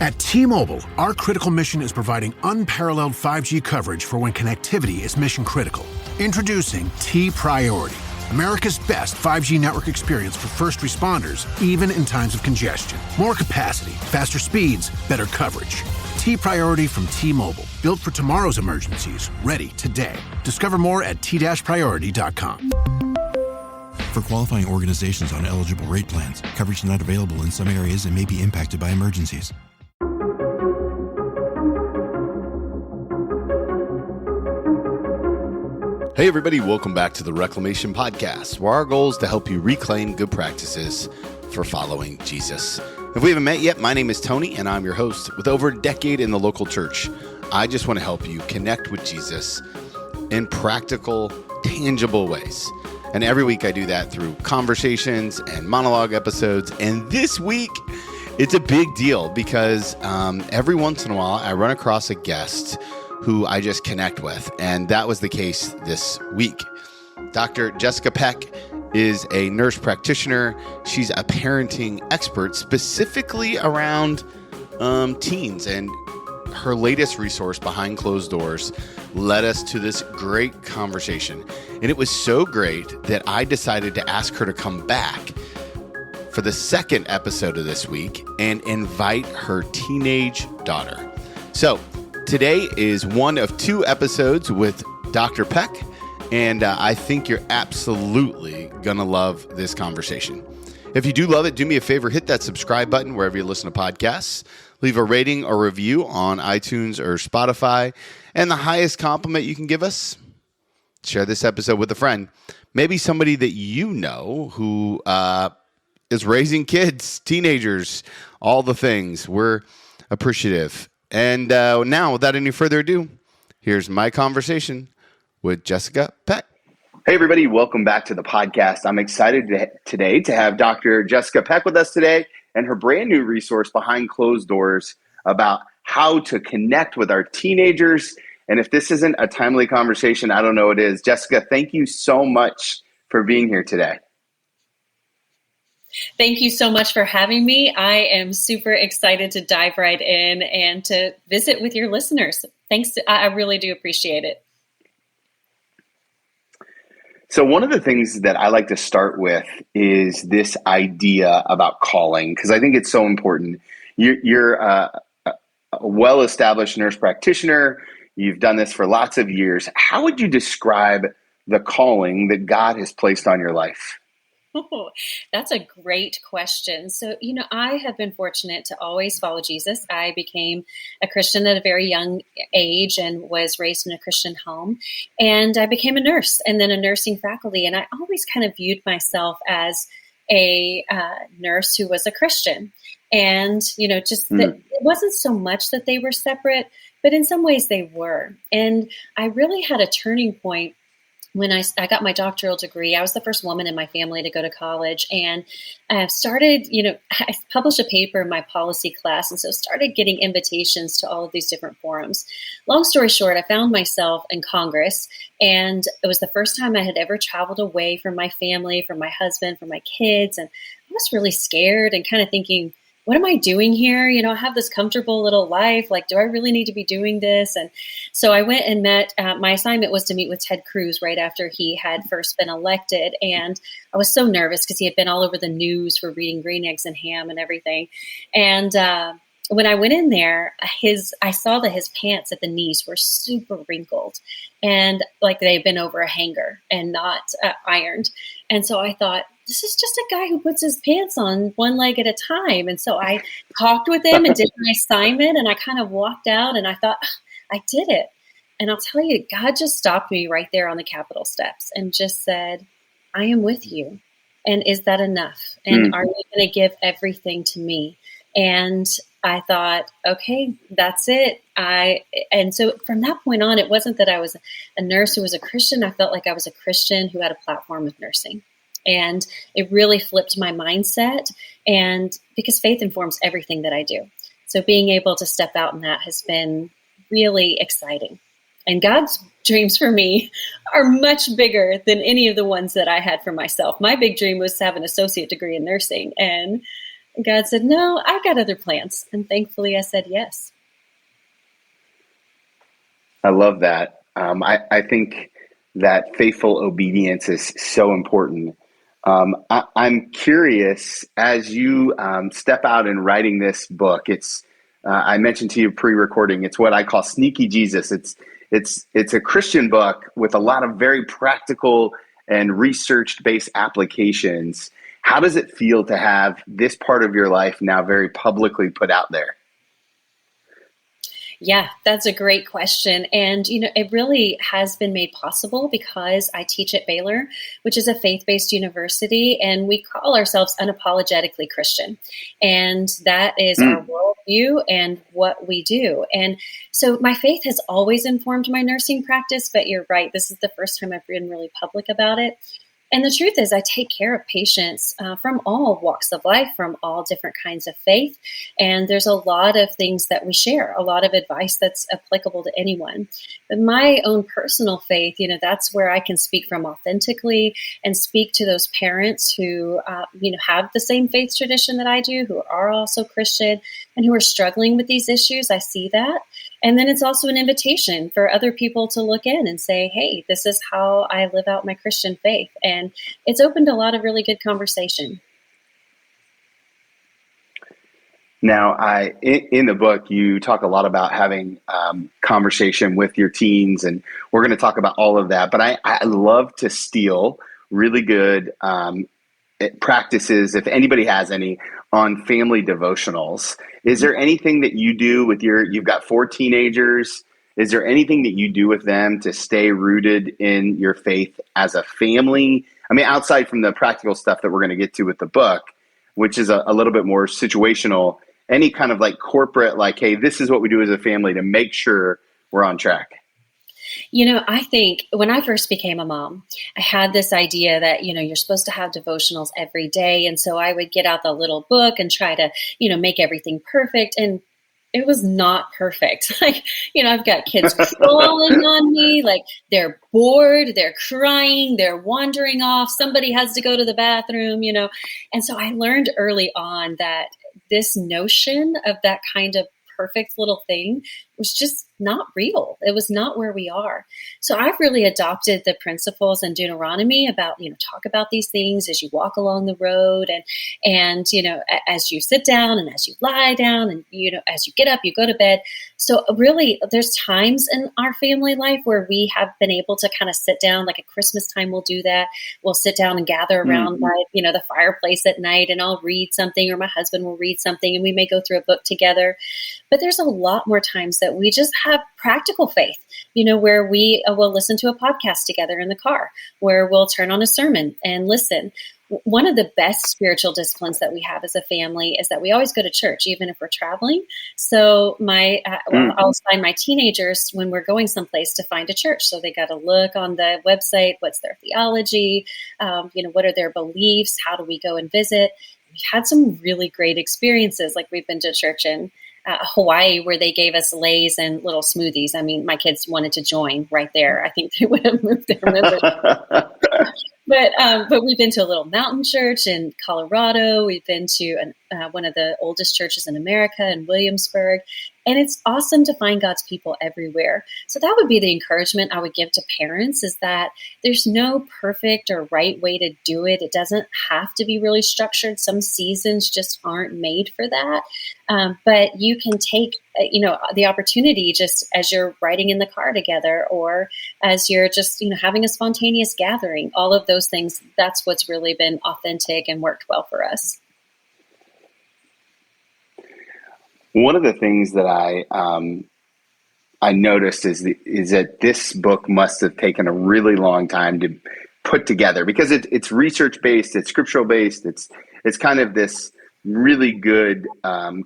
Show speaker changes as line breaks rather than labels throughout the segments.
At T-Mobile, our critical mission is providing unparalleled 5G coverage for when connectivity is mission critical. Introducing T-Priority, America's best 5G network experience for first responders, even in times of congestion. More capacity, faster speeds, better coverage. T-Priority from T-Mobile, built for tomorrow's emergencies, ready today. Discover more at t-priority.com.
For qualifying organizations on eligible rate plans, coverage not available in some areas and may be impacted by emergencies.
Hey everybody, welcome back to the Reclamation Podcast, where our goal is to help you reclaim good practices for following Jesus. If we haven't met yet, my name is Tony and I'm your host. With over a decade in the local church, I just want to help you connect with Jesus in practical, tangible ways. And every week I do that through conversations and monologue episodes. And this week, it's a big deal because every once in a while I run across a guest who I just connect with. And that was the case this week. Dr. Jessica Peck is a nurse practitioner. She's a parenting expert specifically around teens. And her latest resource, Behind Closed Doors, led us to this great conversation. And it was so great that I decided to ask her to come back for the second episode of this week and invite her teenage daughter. So today is one of two episodes with Dr. Peck, and I think you're absolutely going to love this conversation. If you do love it, do me a favor, hit that subscribe button wherever you listen to podcasts. Leave a rating or review on iTunes or Spotify. And the highest compliment you can give us, share this episode with a friend. Maybe somebody that you know who is raising kids, teenagers, all the things. We're appreciative. And now, without any further ado, here's my conversation with Jessica Peck.
Hey, everybody. Welcome back to the podcast. I'm excited today to have Dr. Jessica Peck with us today and her brand new resource, Behind Closed Doors, about how to connect with our teenagers. And if this isn't a timely conversation, I don't know what it is. Jessica, thank you so much for being here today.
Thank you so much for having me. I am super excited to dive right in and to visit with your listeners. Thanks. I really do appreciate it.
So one of the things that I like to start with is this idea about calling, because I think it's so important. You're a well-established nurse practitioner. You've done this for lots of years. How would you describe the calling that God has placed on your life?
Oh, that's a great question. So, I have been fortunate to always follow Jesus. I became a Christian at a very young age and was raised in a Christian home. And I became a nurse and then a nursing faculty. And I always kind of viewed myself as a nurse who was a Christian. And, that it wasn't so much that they were separate, but in some ways they were. And I really had a turning point when I got my doctoral degree. I was the first woman in my family to go to college, and I started, I published a paper in my policy class, and so started getting invitations to all of these different forums. Long story short, I found myself in Congress, and it was the first time I had ever traveled away from my family, from my husband, from my kids, and I was really scared and kind of thinking, what am I doing here? I have this comfortable little life. Like, do I really need to be doing this? And so I went and met, my assignment was to meet with Ted Cruz right after he had first been elected. And I was so nervous because he had been all over the news for reading Green Eggs and Ham and everything. And when I went in there, I saw that his pants at the knees were super wrinkled and like they'd been over a hanger and not ironed. And so I thought, this is just a guy who puts his pants on one leg at a time. And so I talked with him and did my assignment, and I kind of walked out and I thought, I did it. And I'll tell you, God just stopped me right there on the Capitol steps and just said, I am with you. And is that enough? And are you going to give everything to me? And I thought, okay, that's it. And so from that point on, it wasn't that I was a nurse who was a Christian. I felt like I was a Christian who had a platform of nursing. And it really flipped my mindset, and because faith informs everything that I do. So being able to step out in that has been really exciting. And God's dreams for me are much bigger than any of the ones that I had for myself. My big dream was to have an associate degree in nursing. And God said, no, I've got other plans. And thankfully I said yes.
I love that. I think that faithful obedience is so important. I'm curious, as you step out in writing this book, I mentioned to you pre-recording, it's what I call sneaky Jesus. It's a Christian book with a lot of very practical and research-based applications. How does it feel to have this part of your life now very publicly put out there?
Yeah, that's a great question. And, it really has been made possible because I teach at Baylor, which is a faith-based university, and we call ourselves unapologetically Christian. And that is our worldview and what we do. And so my faith has always informed my nursing practice, but you're right, this is the first time I've been really public about it. And the truth is, I take care of patients from all walks of life, from all different kinds of faith. And there's a lot of things that we share, a lot of advice that's applicable to anyone. But my own personal faith, that's where I can speak from authentically and speak to those parents who, have the same faith tradition that I do, who are also Christian and who are struggling with these issues. I see that. And then it's also an invitation for other people to look in and say, hey, this is how I live out my Christian faith. And it's opened a lot of really good conversation.
Now, in the book, you talk a lot about having conversation with your teens, and we're going to talk about all of that. But I love to steal really good practices, if anybody has any, on family devotionals. Is there anything that you do with you've got 4 teenagers? Is there anything that you do with them to stay rooted in your faith as a family? I mean, outside from the practical stuff that we're going to get to with the book, which is a little bit more situational, any kind of like corporate, like, hey, this is what we do as a family to make sure we're on track?
I think when I first became a mom, I had this idea that, you're supposed to have devotionals every day. And so I would get out the little book and try to, make everything perfect. And it was not perfect. I've got kids crawling on me, like they're bored, they're crying, they're wandering off. Somebody has to go to the bathroom, And so I learned early on that this notion of that kind of perfect little thing was just not real. It was not where we are. So I've really adopted the principles in Deuteronomy about, talk about these things as you walk along the road and, as you sit down and as you lie down and, as you get up, you go to bed. So really there's times in our family life where we have been able to kind of sit down, like at Christmas time, we'll do that. We'll sit down and gather around by, the fireplace at night, and I'll read something, or my husband will read something, and we may go through a book together. But there's a lot more times that we just have practical faith, where we will listen to a podcast together in the car, where we'll turn on a sermon and listen. One of the best spiritual disciplines that we have as a family is that we always go to church, even if we're traveling. So I'll assign my teenagers when we're going someplace to find a church. So they got to look on the website. What's their theology? What are their beliefs? How do we go and visit? We've had some really great experiences. Like we've been to church in Hawaii, where they gave us lays and little smoothies. I mean, my kids wanted to join right there. I think they would have moved their membership. But we've been to a little mountain church in Colorado. We've been to one of the oldest churches in America in Williamsburg. And it's awesome to find God's people everywhere. So that would be the encouragement I would give to parents, is that there's no perfect or right way to do it. It doesn't have to be really structured. Some seasons just aren't made for that. But you can take, the opportunity just as you're riding in the car together, or as you're just, having a spontaneous gathering, all of those things. That's what's really been authentic and worked well for us.
One of the things that I noticed is that this book must have taken a really long time to put together, because it's research based, it's scriptural based, it's kind of this really good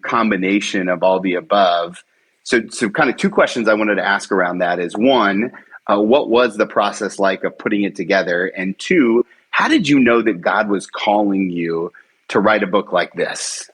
combination of all the above. So kind of 2 questions I wanted to ask around that is, 1, what was the process like of putting it together? And 2, how did you know that God was calling you to write a book like this?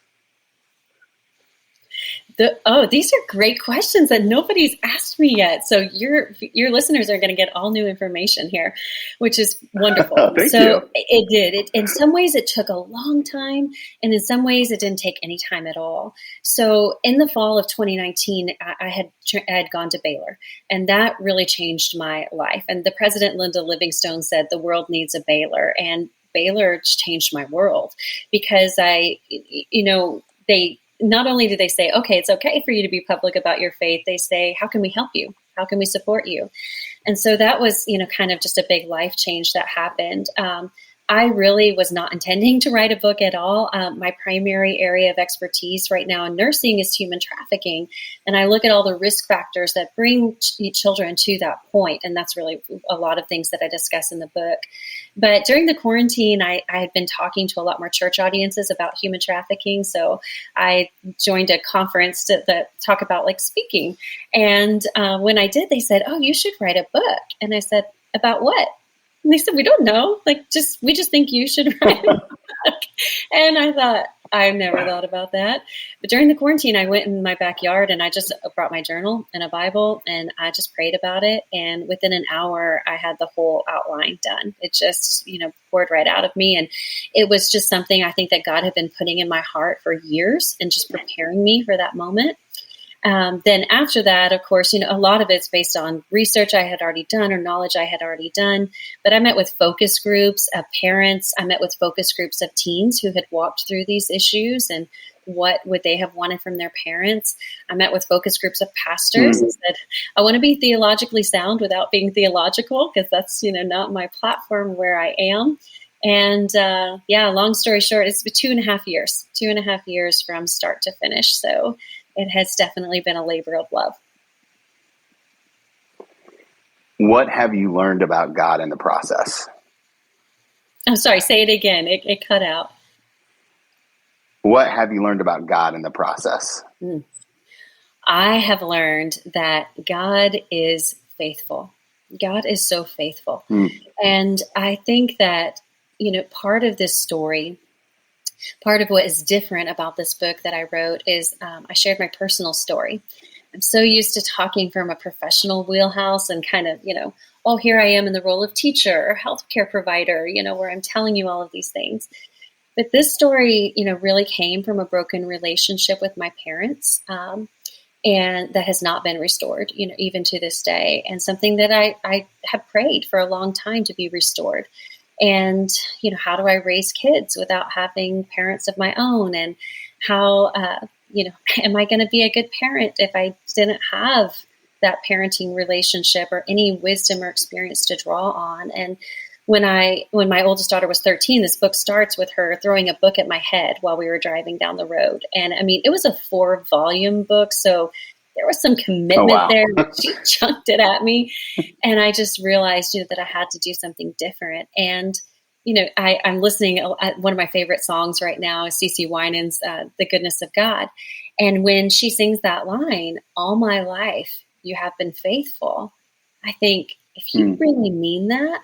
These are great questions that nobody's asked me yet. So your listeners are going to get all new information here, which is wonderful.
Thank you.
It did. In some ways, it took a long time, and in some ways, it didn't take any time at all. So in the fall of 2019, I had gone to Baylor, and that really changed my life. And the president, Linda Livingstone, said the world needs a Baylor, and Baylor changed my world because they not only do they say, okay, it's okay for you to be public about your faith, they say, how can we help you? How can we support you? And so that was, kind of just a big life change that happened. I really was not intending to write a book at all. My primary area of expertise right now in nursing is human trafficking. And I look at all the risk factors that bring children to that point. And that's really a lot of things that I discuss in the book. But during the quarantine, I had been talking to a lot more church audiences about human trafficking. So I joined a conference that talk about like speaking. And when I did, they said, oh, you should write a book. And I said, about what? And they said, we don't know. We just think you should write a book. And I thought, I've never thought about that. But during the quarantine, I went in my backyard and I just brought my journal and a Bible and I just prayed about it. And within an hour, I had the whole outline done. It just, poured right out of me. And it was just something I think that God had been putting in my heart for years and just preparing me for that moment. Then after that, of course, a lot of it's based on research I had already done or knowledge I had already done. But I met with focus groups of parents. I met with focus groups of teens who had walked through these issues and what would they have wanted from their parents. I met with focus groups of pastors and said, I want to be theologically sound without being theological because that's, not my platform where I am. And long story short, it's been 2.5 years from start to finish. So it has definitely been a labor of love.
What have you learned about God in the process?
I'm sorry, say it again. It cut out.
What have you learned about God in the process?
I have learned that God is faithful. God is so faithful. And I think that, part of this story, part of what is different about this book that I wrote is I shared my personal story. I'm so used to talking from a professional wheelhouse and kind of, here I am in the role of teacher or healthcare provider, where I'm telling you all of these things. But this story, really came from a broken relationship with my parents, and that has not been restored, even to this day, and something that I have prayed for a long time to be restored. And, how do I raise kids without having parents of my own? And how, am I going to be a good parent if I didn't have that parenting relationship or any wisdom or experience to draw on? And when my oldest daughter was 13, this book starts with her throwing a book at my head while we were driving down the road. And it was a 4-volume book. So there was some commitment there. She chunked it at me. And I just realized, that I had to do something different. And, I'm listening at one of my favorite songs right now is CeCe Winans, The Goodness of God. And when she sings that line, all my life, you have been faithful. I think if you really mean that,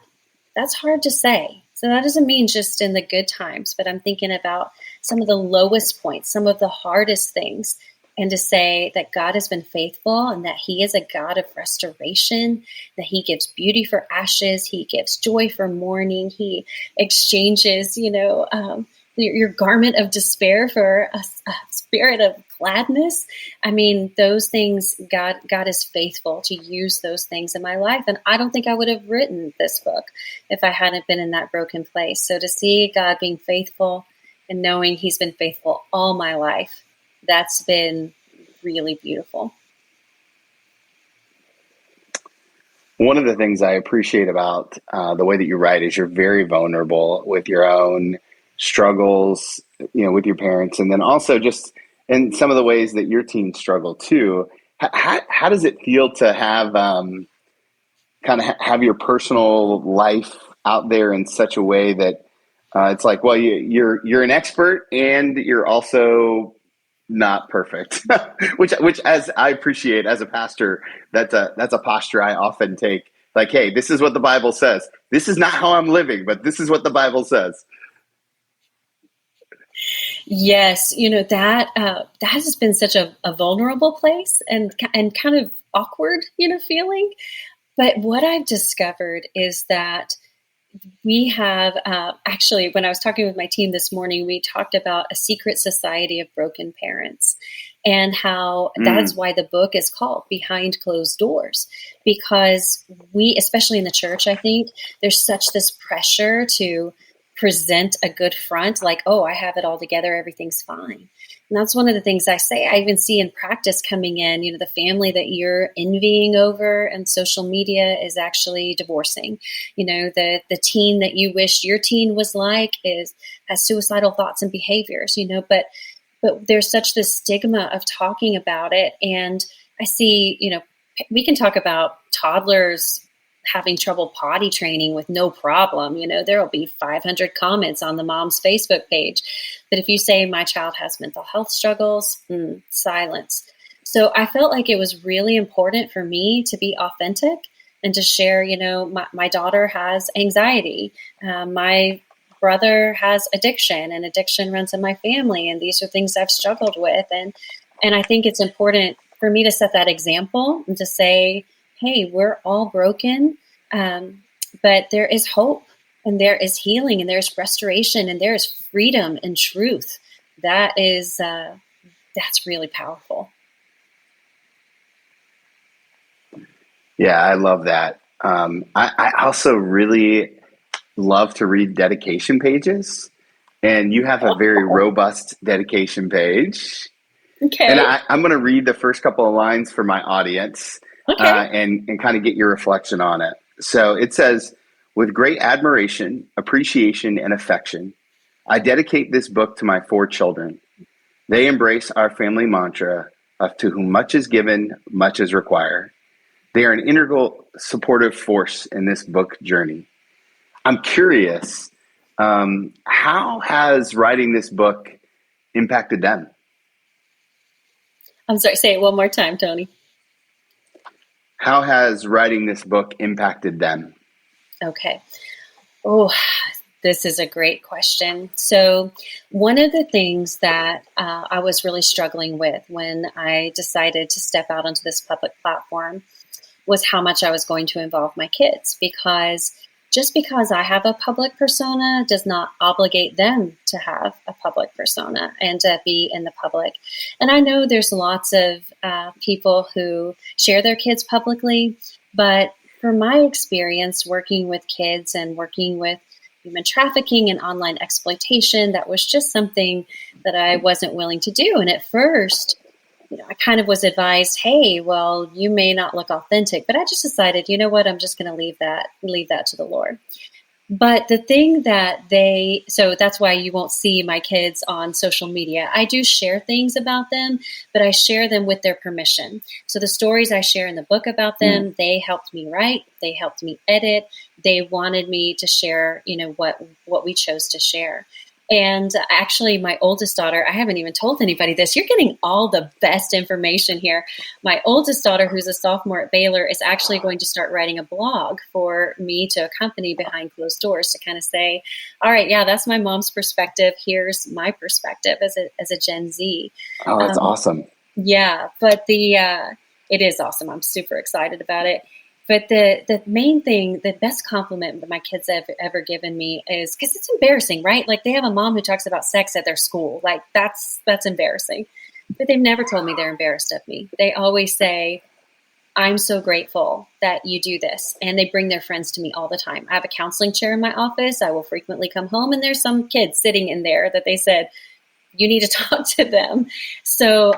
that's hard to say. So that doesn't mean just in the good times, but I'm thinking about some of the lowest points, some of the hardest things. And to say that God has been faithful and that he is a God of restoration, that he gives beauty for ashes, he gives joy for mourning, he exchanges, your garment of despair for a spirit of gladness. Those things, God is faithful to use those things in my life. And I don't think I would have written this book if I hadn't been in that broken place. So to see God being faithful and knowing he's been faithful all my life, that's been really beautiful.
One of the things I appreciate about the way that you write is you're very vulnerable with your own struggles, with your parents, and then also just in some of the ways that your teens struggle too. How does it feel to have have your personal life out there in such a way that it's like, well, you're an expert and you're also not perfect, which as I appreciate as a pastor, that's a posture I often take. Like, hey, this is what the Bible says. This is not how I'm living, but this is what the Bible says.
Yes, that has been such a vulnerable place and kind of awkward, feeling. But what I've discovered is that we have actually, when I was talking with my team this morning, we talked about a secret society of broken parents and how that's why the book is called Behind Closed Doors, because we, especially in the church, I think there's such this pressure to present a good front, like, oh, I have it all together, everything's fine. And that's one of the things I say. I even see in practice coming in, the family that you're envying over and social media is actually divorcing. The teen that you wish your teen was like has suicidal thoughts and behaviors, but there's such this stigma of talking about it. And I see, we can talk about toddlers having trouble potty training with no problem. There'll be 500 comments on the mom's Facebook page. But if you say my child has mental health struggles, silence. So I felt like it was really important for me to be authentic and to share, my daughter has anxiety. My brother has addiction, and addiction runs in my family. And these are things I've struggled with. And I think it's important for me to set that example and to say, hey, we're all broken, but there is hope and there is healing and there's restoration and there's freedom and truth. That's really powerful.
Yeah, I love that. I also really love to read dedication pages, and you have a very robust dedication page.
Okay.
And I'm going to read the first couple of lines for my audience.
Okay.
And kind of get your reflection on it. So it says, with great admiration, appreciation, and affection, I dedicate this book to my 4 children. They embrace our family mantra of to whom much is given, much is required. They are an integral supportive force in this book journey. I'm curious, how has writing this book impacted them?
I'm sorry, say it one more time, Tony.
How has writing this book impacted them?
Okay. Oh, this is a great question. So one of the things that I was really struggling with when I decided to step out onto this public platform was how much I was going to involve my kids, because just because I have a public persona does not obligate them to have a public persona and to be in the public. And I know there's lots of people who share their kids publicly, but from my experience working with kids and working with human trafficking and online exploitation, that was just something that I wasn't willing to do. And at first, I kind of was advised, hey, well, you may not look authentic, but I just decided, you know what, I'm just going to leave that to the Lord. But the thing so that's why you won't see my kids on social media. I do share things about them, but I share them with their permission. So the stories I share in the book about them, they helped me write, they helped me edit, they wanted me to share, what we chose to share. And actually, my oldest daughter, I haven't even told anybody this. You're getting all the best information here. My oldest daughter, who's a sophomore at Baylor, is actually going to start writing a blog for me to accompany behind closed doors to kind of say, all right, yeah, that's my mom's perspective. Here's my perspective as a Gen Z.
Oh, that's awesome.
Yeah, but it is awesome. I'm super excited about it. But the main thing, the best compliment that my kids have ever given me is, because it's embarrassing, right? Like, they have a mom who talks about sex at their school. Like, that's embarrassing. But they've never told me they're embarrassed of me. They always say, I'm so grateful that you do this. And they bring their friends to me all the time. I have a counseling chair in my office. I will frequently come home, and there's some kids sitting in there that they said, you need to talk to them. So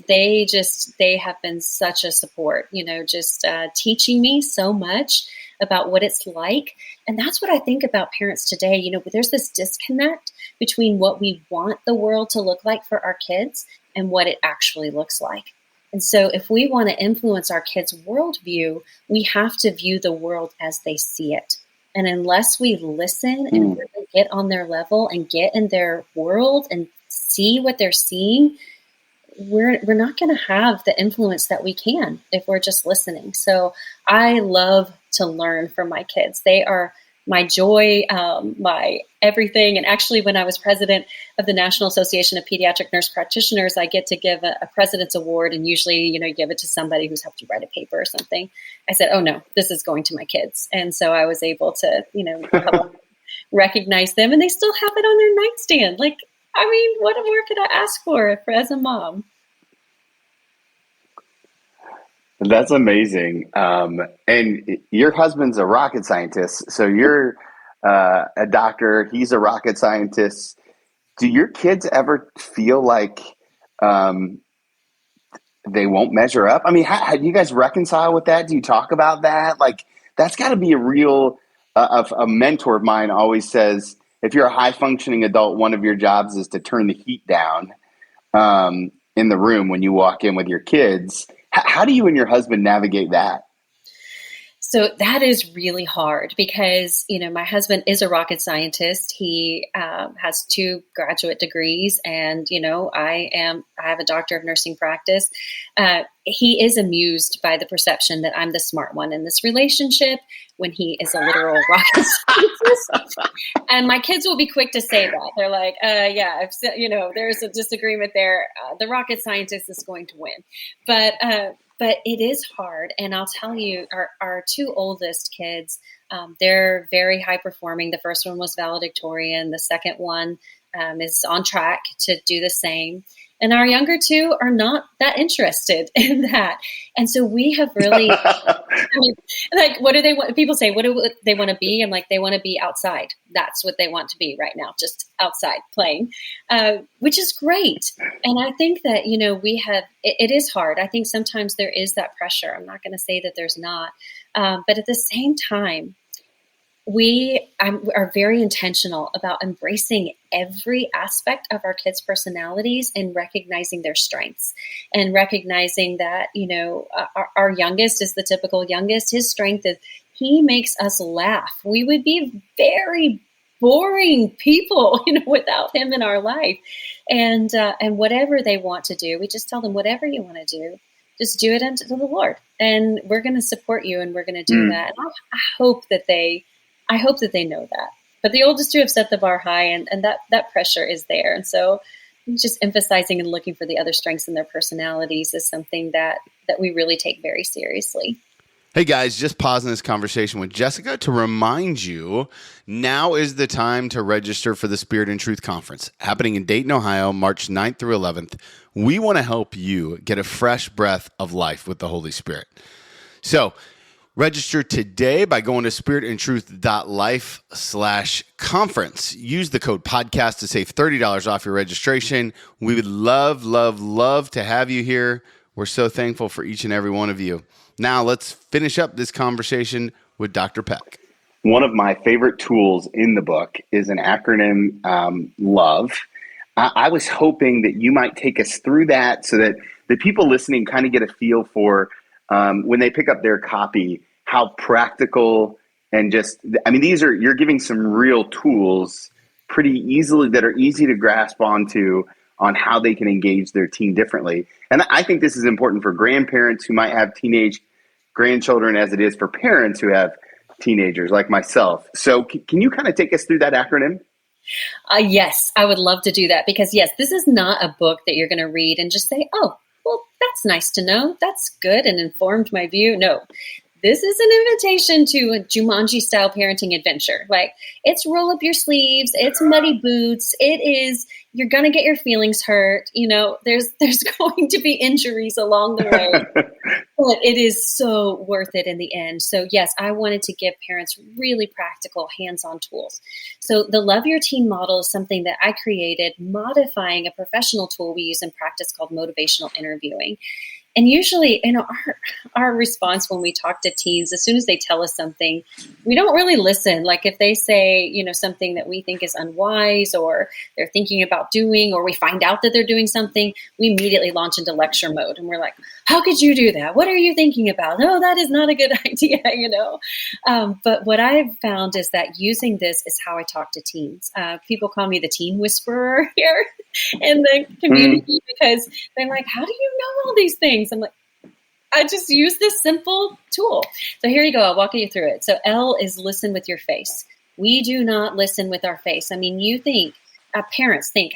they have been such a support, just teaching me so much about what it's like. And that's what I think about parents today. There's this disconnect between what we want the world to look like for our kids and what it actually looks like. And so if we want to influence our kids' worldview, we have to view the world as they see it. And unless we listen and really get on their level and get in their world and see what they're seeing, we're not going to have the influence that we can if we're just listening. So I love to learn from my kids. They are my joy, my everything. And actually, when I was president of the National Association of Pediatric Nurse Practitioners, I get to give a president's award, and usually, you give it to somebody who's helped you write a paper or something. I said, oh no, this is going to my kids. And so I was able to, help recognize them, and they still have it on their nightstand. Like, I mean, what more could I ask for as a mom?
That's amazing. And your husband's a rocket scientist. So you're a doctor. He's a rocket scientist. Do your kids ever feel like they won't measure up? I mean, how do you guys reconcile with that? Do you talk about that? Like, that's got to be a real, a mentor of mine always says, if you're a high functioning adult, one of your jobs is to turn the heat down in the room when you walk in with your kids. How do you and your husband navigate that?
So that is really hard because, my husband is a rocket scientist. He has 2 graduate degrees, and, I have a doctor of nursing practice. He is amused by the perception that I'm the smart one in this relationship when he is a literal rocket scientist. And my kids will be quick to say that. They're like, yeah, there's a disagreement there. The rocket scientist is going to win. But it is hard. And I'll tell you, our 2 oldest kids, they're very high performing. The first one was valedictorian. The second one is on track to do the same. And our younger 2 are not that interested in that. And so we have really, what do they want? People say, what do they want to be? I'm like, they want to be outside. That's what they want to be right now, just outside playing, which is great. And I think that, it is hard. I think sometimes there is that pressure. I'm not going to say that there's not. But at the same time, we are very intentional about embracing every aspect of our kids' personalities and recognizing their strengths, and recognizing that, our youngest is the typical youngest. His strength is he makes us laugh. We would be very boring people, without him in our life. And whatever they want to do, we just tell them, whatever you want to do, just do it unto the Lord, and we're going to support you, and we're going to do that. And I hope that they know that. But the oldest 2 have set the bar high, and that pressure is there. And so just emphasizing and looking for the other strengths in their personalities is something that we really take very seriously.
Hey guys, just pausing this conversation with Jessica to remind you, now is the time to register for the Spirit and Truth Conference happening in Dayton, Ohio, March 9th through 11th. We want to help you get a fresh breath of life with the Holy Spirit. So register today by going to spiritandtruth.life/conference. Use the code podcast to save $30 off your registration. We would love, love, love to have you here. We're so thankful for each and every one of you. Now let's finish up this conversation with Dr. Peck.
One of my favorite tools in the book is an acronym, LOVE. I was hoping that you might take us through that so that the people listening kind of get a feel for when they pick up their copy, how practical and you're giving some real tools pretty easily that are easy to grasp onto on how they can engage their teen differently. And I think this is important for grandparents who might have teenage grandchildren as it is for parents who have teenagers like myself. So can you kind of take us through that acronym?
Yes, I would love to do that because, yes, this is not a book that you're going to read and just say, oh, well, that's nice to know. That's good and informed my view. No, this is an invitation to a Jumanji-style parenting adventure. Like, it's roll up your sleeves. It's muddy boots. It is, you're going to get your feelings hurt. There's going to be injuries along the way. But it is so worth it in the end. So yes, I wanted to give parents really practical hands-on tools. So the Love Your Teen model is something that I created, modifying a professional tool we use in practice called motivational interviewing. And usually, our response when we talk to teens, as soon as they tell us something, we don't really listen. Like if they say, something that we think is unwise or they're thinking about doing, or we find out that they're doing something, we immediately launch into lecture mode. And we're like, how could you do that? What are you thinking about? No, that is not a good idea, But what I've found is that using this is how I talk to teens. People call me the teen whisperer here in the community because they're like, how do you know all these things? I'm like, I just use this simple tool. So here you go. I'll walk you through it. So L is listen with your face. We do not listen with our face. I mean, you think, parents think,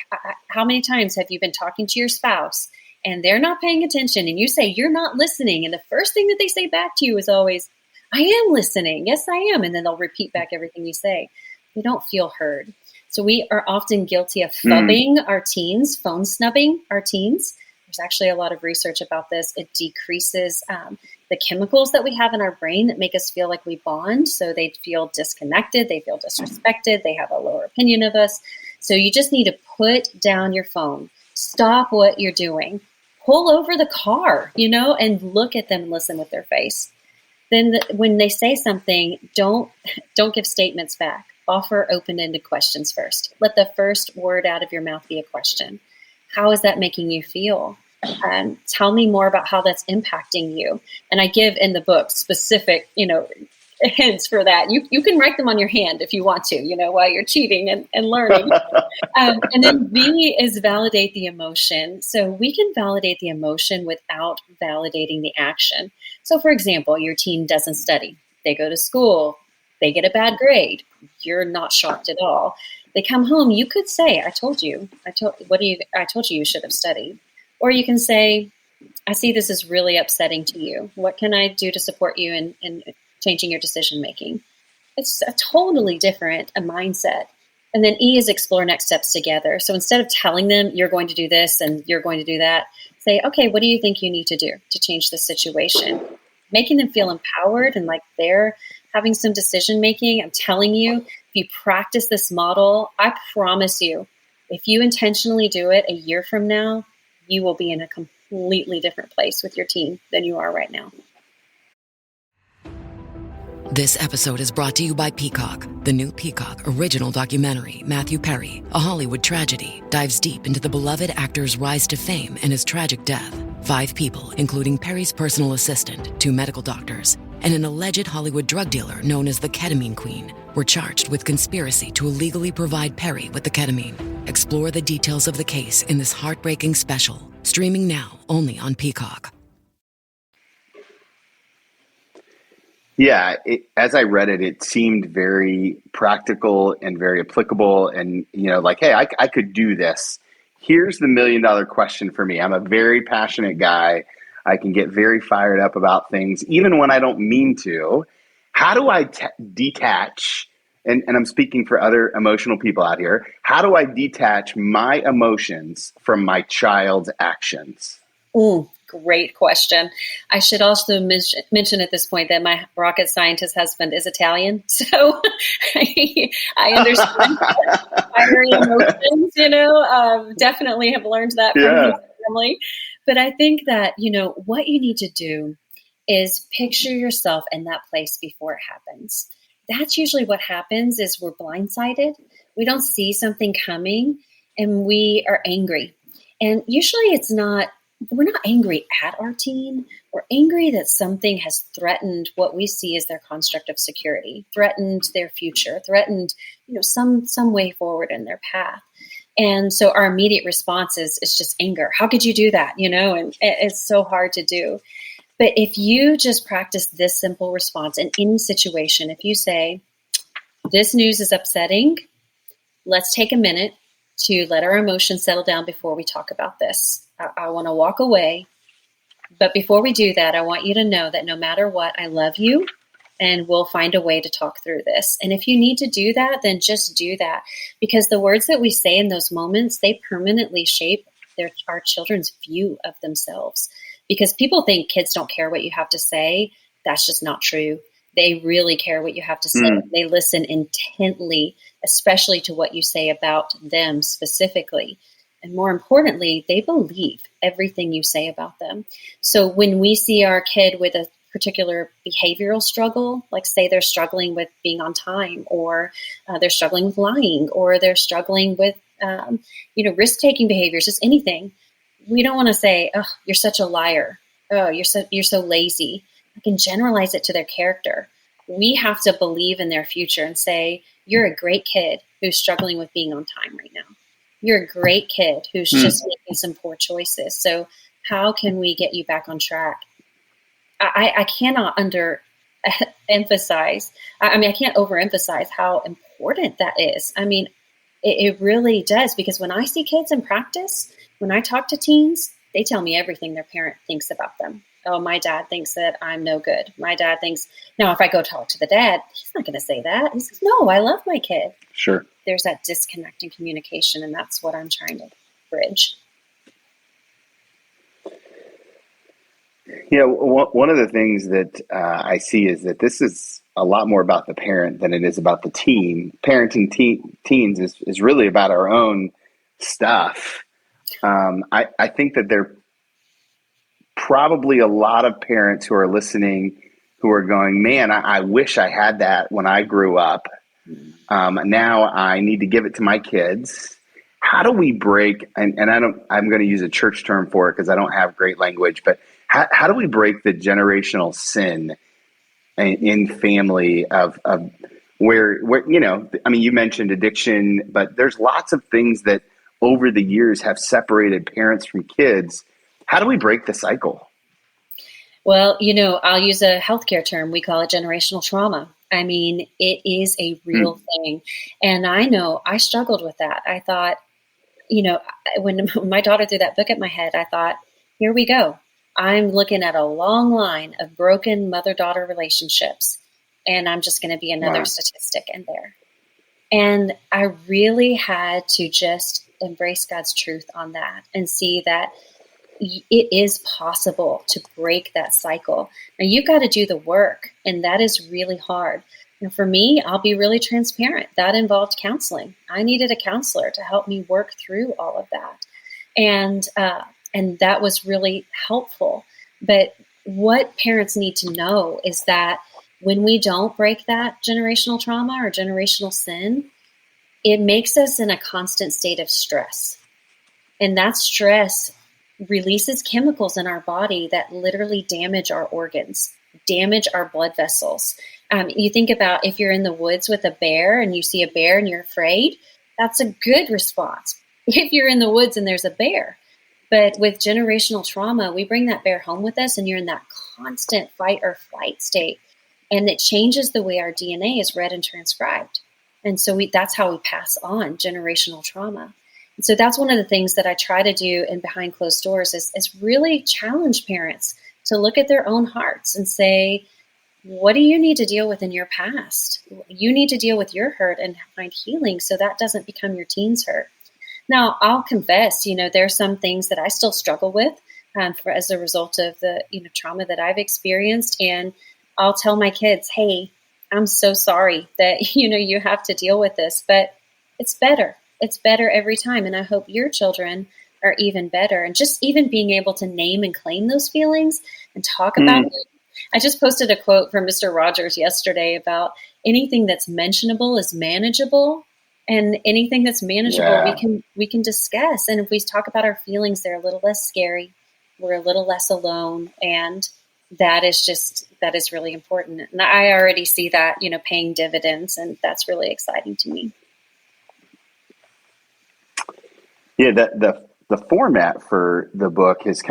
how many times have you been talking to your spouse and they're not paying attention and you say you're not listening, and the first thing that they say back to you is always, I am listening. Yes, I am. And then they'll repeat back everything you say. They don't feel heard. So we are often guilty of phubbing our teens, phone snubbing our teens. There's actually a lot of research about this. It decreases the chemicals that we have in our brain that make us feel like we bond. So they feel disconnected. They feel disrespected. They have a lower opinion of us. So you just need to put down your phone. Stop what you're doing. Pull over the car, and look at them and listen with their face. Then when they say something, don't give statements back. Offer open-ended questions first. Let the first word out of your mouth be a question. How is that making you feel? Tell me more about how that's impacting you. And I give in the book specific, hints for that. You can write them on your hand if you want to, while you're cheating and learning. And then B is validate the emotion. So we can validate the emotion without validating the action. So for example, your teen doesn't study. They go to school. They get a bad grade. You're not shocked at all. They come home. You could say, I told you you should have studied. Or you can say, I see this is really upsetting to you. What can I do to support you in changing your decision-making? It's a totally different mindset. And then E is explore next steps together. So instead of telling them you're going to do this and you're going to do that, say, okay, what do you think you need to do to change the situation? Making them feel empowered and like they're having some decision-making. I'm telling you, if you practice this model, I promise you, if you intentionally do it a year from now, you will be in a completely different place with your teen than you are right now.
This episode is brought to you by Peacock. The new Peacock original documentary, Matthew Perry, A Hollywood Tragedy, dives deep into the beloved actor's rise to fame and his tragic death. 5 people, including Perry's personal assistant, 2 medical doctors, and an alleged Hollywood drug dealer known as the Ketamine Queen, were charged with conspiracy to illegally provide Perry with the ketamine. Explore the details of the case in this heartbreaking special, streaming now only on Peacock.
Yeah, as I read it, it seemed very practical and very applicable and, like, hey, I could do this. Here's the $1 million question for me. I'm a very passionate guy. I can get very fired up about things, even when I don't mean to. How do I detach, and I'm speaking for other emotional people out here, how do I detach my emotions from my child's actions?
Great question. I should also mention at this point that my rocket scientist husband is Italian, so I understand fiery emotions. Definitely have learned that from his family. But I think that what you need to do is picture yourself in that place before it happens. That's usually what happens. Is we're blindsided. We don't see something coming, and we are angry. And usually, we're not angry at our teen. We're angry that something has threatened what we see as their construct of security, threatened their future, threatened, some way forward in their path. And so our immediate response is just anger. How could you do that? And it's so hard to do. But if you just practice this simple response in any situation, if you say, this news is upsetting, let's take a minute to let our emotions settle down before we talk about this. I want to walk away. But before we do that, I want you to know that no matter what, I love you and we'll find a way to talk through this. And if you need to do that, then just do that. Because the words that we say in those moments, they permanently shape our children's view of themselves. Because people think kids don't care what you have to say. That's just not true. They really care what you have to say. They listen intently, especially to what you say about them specifically. And more importantly, they believe everything you say about them. So when we see our kid with a particular behavioral struggle, like say they're struggling with being on time, or they're struggling with lying, or they're struggling with, risk-taking behaviors, just anything, we don't want to say, oh, you're such a liar. Oh, you're so lazy. I can generalize it to their character. We have to believe in their future and say, you're a great kid who's struggling with being on time right now. You're a great kid who's just making some poor choices. So how can we get you back on track? I cannot overemphasize how important that is. I mean, it really does, because when I see kids in practice, when I talk to teens, they tell me everything their parent thinks about them. Oh, my dad thinks that I'm no good. My dad thinks, now if I go talk to the dad, he's not going to say that. He says, no, I love my kid.
Sure.
There's that disconnect in communication, and that's what I'm trying to bridge.
Yeah, one of the things that I see is that this is a lot more about the parent than it is about the teen. Parenting teens is really about our own stuff. I think that there are probably a lot of parents who are listening who are going, man, I wish I had that when I grew up. Now I need to give it to my kids. How do we break, and I'm going to use a church term for it because I don't have great language, but how do we break the generational sin in family of where, you know, I mean, you mentioned addiction, but there's lots of things that over the years have separated parents from kids. How do we break the cycle?
Well, you know, I'll use a healthcare term. We call it generational trauma. I mean, it is a real thing. And I know I struggled with that. I thought, you know, when my daughter threw that book at my head, I thought, here we go. I'm looking at a long line of broken mother-daughter relationships, and I'm just going to be another statistic in there. And I really had to just embrace God's truth on that and see that it is possible to break that cycle. Now, you've got to do the work, and that is really hard. And for me, I'll be really transparent. That involved counseling. I needed a counselor to help me work through all of that. And that was really helpful. But what parents need to know is that when we don't break that generational trauma or generational sin, it makes us in a constant state of stress. And that stress releases chemicals in our body that literally damage our organs, damage our blood vessels. You think about if you're in the woods with a bear and you see a bear and you're afraid, that's a good response. If you're in the woods and there's a bear. But with generational trauma, we bring that bear home with us, and you're in that constant fight or flight state. And it changes the way our DNA is read and transcribed. And so that's how we pass on generational trauma. And so that's one of the things that I try to do in Behind Closed Doors is really challenge parents to look at their own hearts and say, what do you need to deal with in your past? You need to deal with your hurt and find healing so that doesn't become your teen's hurt. Now, I'll confess, you know, there are some things that I still struggle with as a result of the, you know, trauma that I've experienced. And I'll tell my kids, hey, I'm so sorry that, you know, you have to deal with this, but it's better. It's better every time. And I hope your children are even better. And just even being able to name and claim those feelings and talk about them. I just posted a quote from Mr. Rogers yesterday about anything that's mentionable is manageable. And anything that's manageable, we can discuss. And if we talk about our feelings, they're a little less scary. We're a little less alone. And that is really important. And I already see that, you know, paying dividends. And that's really exciting to me.
Yeah, the format for the book is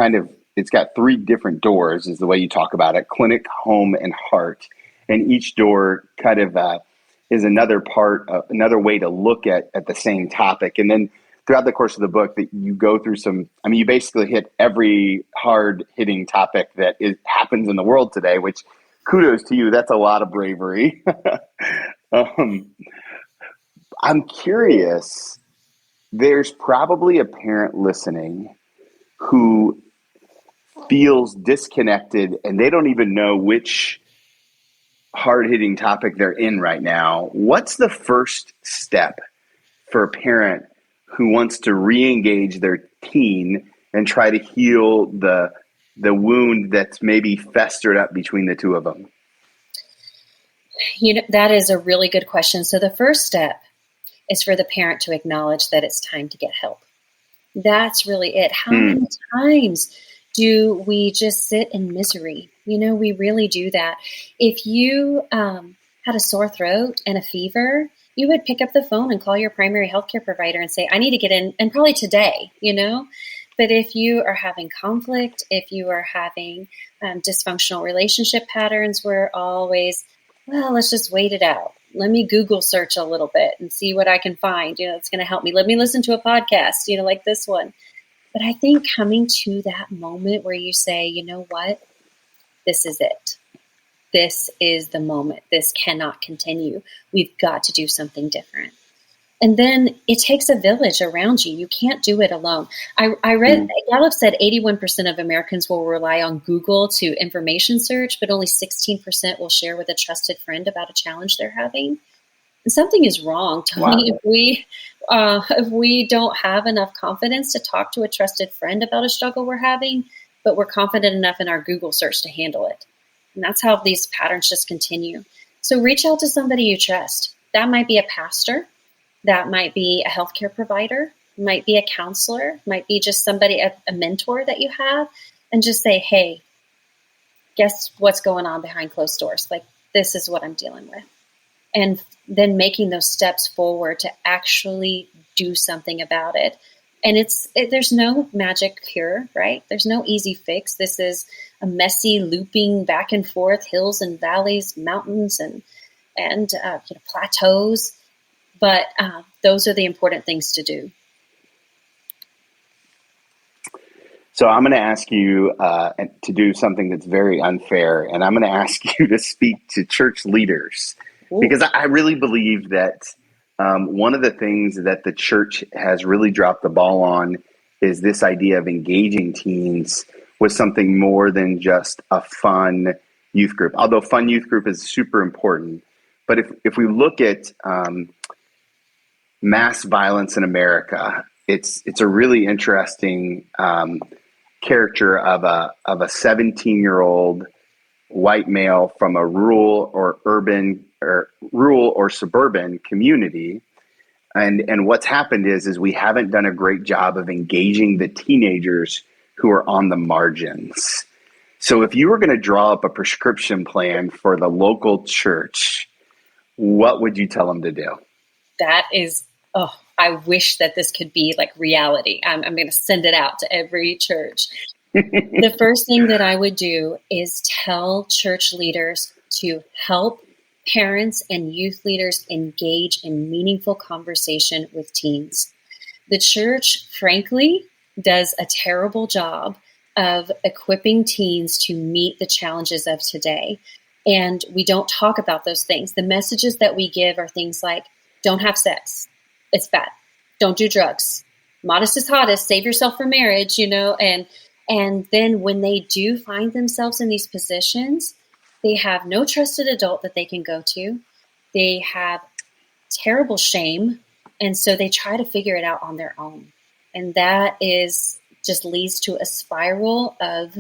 it's got 3 different doors is the way you talk about it: clinic, home, and heart. And each door kind of is another way to look at the same topic. And then throughout the course of the book that you go through you basically hit every hard hitting topic that happens in the world today, which kudos to you. That's a lot of bravery. I'm curious, there's probably a parent listening who feels disconnected and they don't even know which hard-hitting topic they're in right now. What's the first step for a parent who wants to re-engage their teen and try to heal the wound that's maybe festered up between the two of them?
You know, that is a really good question. So the first step is for the parent to acknowledge that it's time to get help. That's really it. How many times do we just sit in misery? You know, we really do that. If you had a sore throat and a fever, you would pick up the phone and call your primary healthcare provider and say, I need to get in, and probably today, you know. But if you are having conflict, if you are having dysfunctional relationship patterns, we're always, well, let's just wait it out. let me Google search a little bit and see what I can find. It's going to help me. Let me listen to a podcast, like this one. But I think coming to that moment where you say, you know what, this is it. This is the moment. This cannot continue. We've got to do something different. And then it takes a village around you. You can't do it alone. I read Gallup said 81% of Americans will rely on Google to information search, but only 16% will share with a trusted friend about a challenge they're having. And something is wrong, Tony. Wow. If we don't have enough confidence to talk to a trusted friend about a struggle we're having, but we're confident enough in our Google search to handle it. And that's how these patterns just continue. So reach out to somebody you trust. That might be a pastor. That might be a healthcare provider, might be a counselor, might be just somebody, a mentor that you have, and just say, hey, guess what's going on behind closed doors? Like, this is what I'm dealing with. And then making those steps forward to actually do something about it. And there's no magic cure, right? There's no easy fix. This is a messy looping back and forth, hills and valleys, mountains and plateaus. But those are the important things to do.
So I'm going to ask you to do something that's very unfair, and I'm going to ask you to speak to church leaders. Ooh. Because I really believe that one of the things that the church has really dropped the ball on is this idea of engaging teens with something more than just a fun youth group. Although fun youth group is super important. But if we look at mass violence in America, it's a really interesting character of a 17-year-old white male from a rural or suburban community. And what's happened is we haven't done a great job of engaging the teenagers who are on the margins. So if you were going to draw up a prescription plan for the local church, what would you tell them to do?
That is, I wish that this could be like reality. I'm going to send it out to every church. The first thing that I would do is tell church leaders to help parents and youth leaders engage in meaningful conversation with teens. The church, frankly, does a terrible job of equipping teens to meet the challenges of today. And we don't talk about those things. The messages that we give are things like, don't have sex. It's bad. Don't do drugs. Modest is hottest. Save yourself for marriage, and then when they do find themselves in these positions, they have no trusted adult that they can go to. They have terrible shame. And so they try to figure it out on their own. And that just leads to a spiral of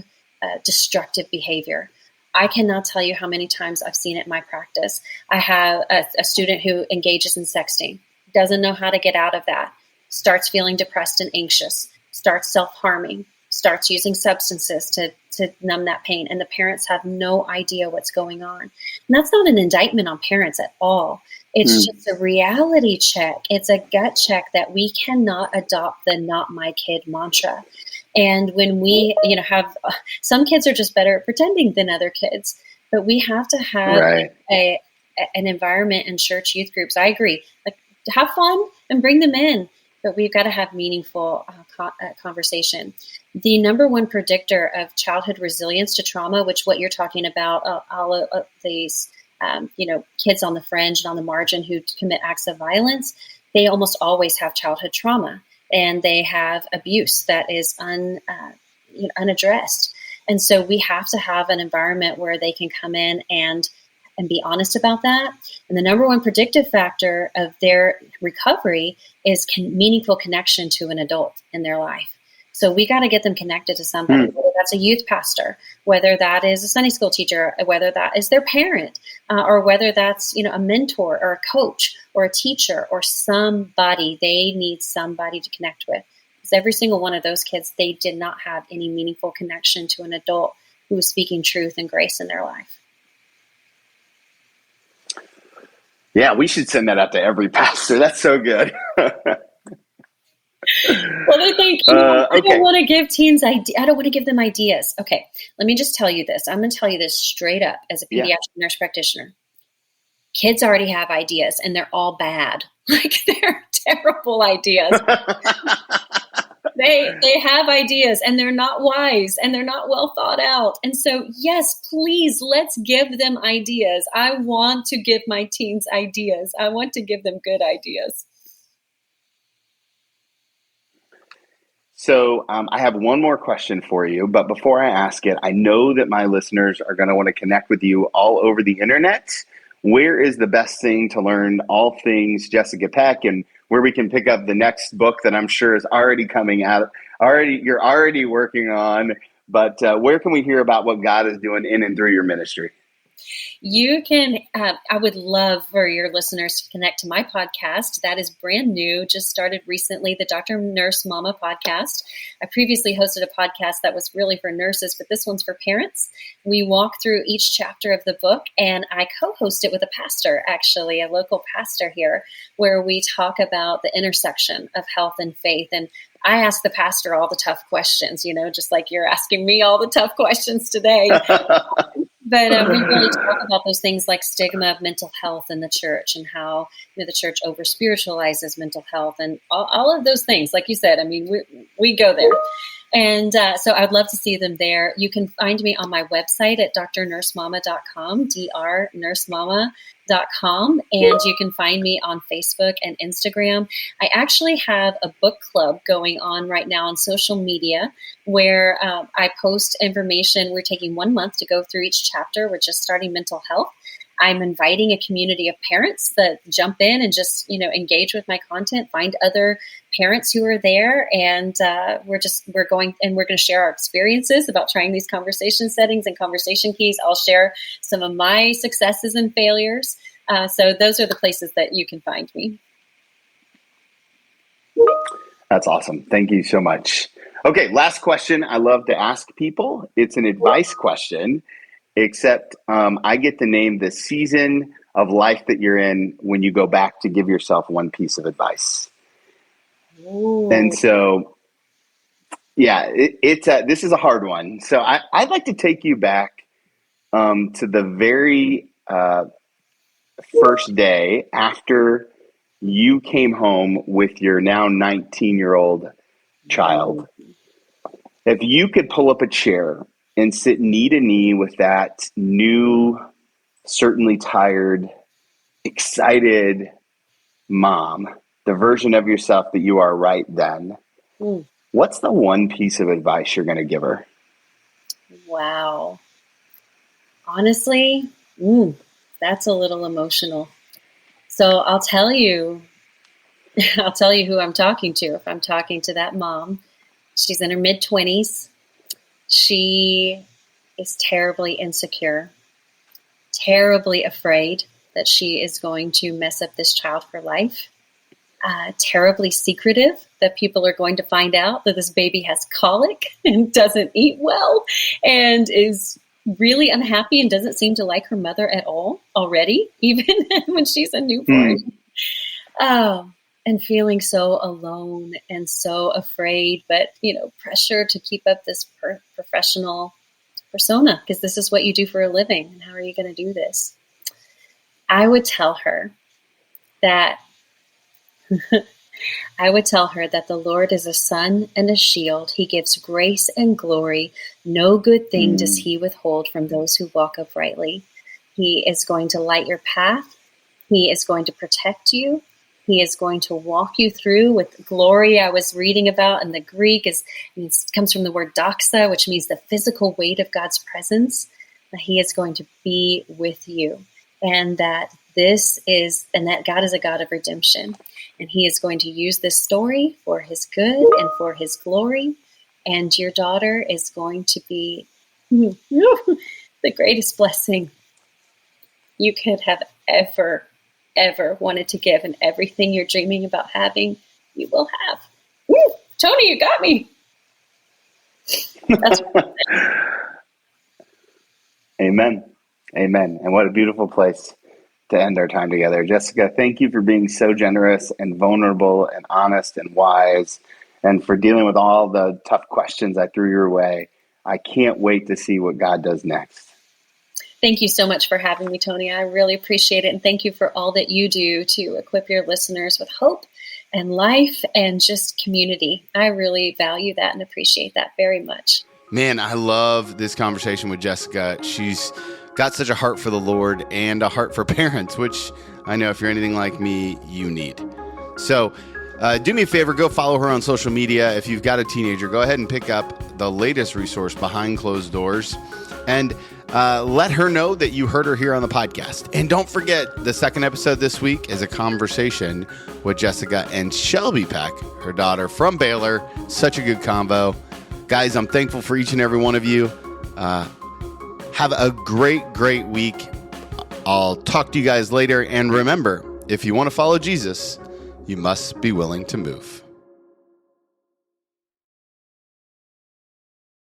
destructive behavior. I cannot tell you how many times I've seen it in my practice. I have a student who engages in sexting, doesn't know how to get out of that, starts feeling depressed and anxious, starts self-harming, starts using substances to numb that pain. And the parents have no idea what's going on. And that's not an indictment on parents at all. It's just a reality check. It's a gut check that we cannot adopt the not my kid mantra. And when we, have, some kids are just better at pretending than other kids, but we have to have an environment in church youth groups. I agree. Like, have fun and bring them in, but we've got to have meaningful conversation. The number one predictor of childhood resilience to trauma, which what you're talking about, all of these, kids on the fringe and on the margin who commit acts of violence, they almost always have childhood trauma. And they have abuse that is unaddressed. And so we have to have an environment where they can come in and be honest about that. And the number one predictive factor of their recovery is meaningful connection to an adult in their life. So we got to get them connected to somebody, whether that's a youth pastor, whether that is a Sunday school teacher, whether that is their parent, or whether that's, a mentor or a coach or a teacher or somebody. They need somebody to connect with. Because every single one of those kids, they did not have any meaningful connection to an adult who was speaking truth and grace in their life.
Yeah, we should send that out to every pastor. That's so good.
Well, they think, I don't want to give teens I don't want to give them ideas. Okay, let me just tell you this. I'm going to tell you this straight up as a pediatric nurse practitioner. kids already have ideas and they're all bad. Like they're terrible ideas. They have ideas and they're not wise and they're not well thought out. And so, yes, please, let's give them ideas. I want to give my teens ideas. I want to give them good ideas.
So I have one more question for you, but before I ask it, I know that my listeners are going to want to connect with you all over the internet. Where is the best thing to learn all things Jessica Peck, and where we can pick up the next book that I'm sure is already coming out, you're already working on, but where can we hear about what God is doing in and through your ministry?
You can, I would love for your listeners to connect to my podcast. That is brand new, just started recently, the Dr. Nurse Mama podcast. I previously hosted a podcast that was really for nurses, but this one's for parents. We walk through each chapter of the book, and I co-host it with a pastor, actually, a local pastor here, where we talk about the intersection of health and faith. And I ask the pastor all the tough questions, just like you're asking me all the tough questions today. But we really talk about those things like stigma of mental health in the church and how the church over spiritualizes mental health and all of those things. Like you said, I mean, we go there. And so I'd love to see them there. You can find me on my website at drnursemama.com, drnursemama.com. And you can find me on Facebook and Instagram. I actually have a book club going on right now on social media where I post information. We're taking 1 month to go through each chapter. We're just starting mental health. I'm inviting a community of parents that jump in and just, engage with my content, find other parents who are there. And we're going to share our experiences about trying these conversation settings and conversation keys. I'll share some of my successes and failures. So those are the places that you can find me.
That's awesome. Thank you so much. Okay, last question I love to ask people. It's an advice question. Except I get to name the season of life that you're in when you go back to give yourself one piece of advice. Ooh. And so, this is a hard one. So I'd like to take you back to the very first day after you came home with your now 19-year-old child. If you could pull up a chair and sit knee to knee with that new, certainly tired, excited mom, the version of yourself that you are right then, what's the one piece of advice you're going to give her?
Wow. Honestly, that's a little emotional. So I'll tell you who I'm talking to. If I'm talking to that mom, she's in her mid-20s. She is terribly insecure, terribly afraid that she is going to mess up this child for life, terribly secretive that people are going to find out that this baby has colic and doesn't eat well and is really unhappy and doesn't seem to like her mother at all already, even when she's a newborn. And feeling so alone and so afraid, but, pressure to keep up this professional persona, because this is what you do for a living. And how are you going to do this? I would tell her that the Lord is a sun and a shield. He gives grace and glory. No good thing does he withhold from those who walk uprightly. He is going to light your path. He is going to protect you. He is going to walk you through with glory. I was reading about in the Greek comes from the word doxa, which means the physical weight of God's presence. That he is going to be with you, and that that God is a God of redemption, and he is going to use this story for his good and for his glory. And your daughter is going to be the greatest blessing you could have ever wanted to give, and everything you're dreaming about having, you will have. Woo! Tony, you got me. That's
Amen. Amen. And what a beautiful place to end our time together. Jessica, thank you for being so generous and vulnerable and honest and wise, and for dealing with all the tough questions I threw your way. I can't wait to see what God does next.
Thank you so much for having me, Tony. I really appreciate it. And thank you for all that you do to equip your listeners with hope and life and just community. I really value that and appreciate that very much.
Man, I love this conversation with Jessica. She's got such a heart for the Lord and a heart for parents, which I know if you're anything like me, you need. So do me a favor, go follow her on social media. If you've got a teenager, go ahead and pick up the latest resource, Behind Closed Doors, and let her know that you heard her here on the podcast. And don't forget, the second episode this week is a conversation with Jessica and Shelby Peck, her daughter from Baylor. Such a good convo. Guys, I'm thankful for each and every one of you. Have a great, great week. I'll talk to you guys later. And remember, if you want to follow Jesus, you must be willing to move.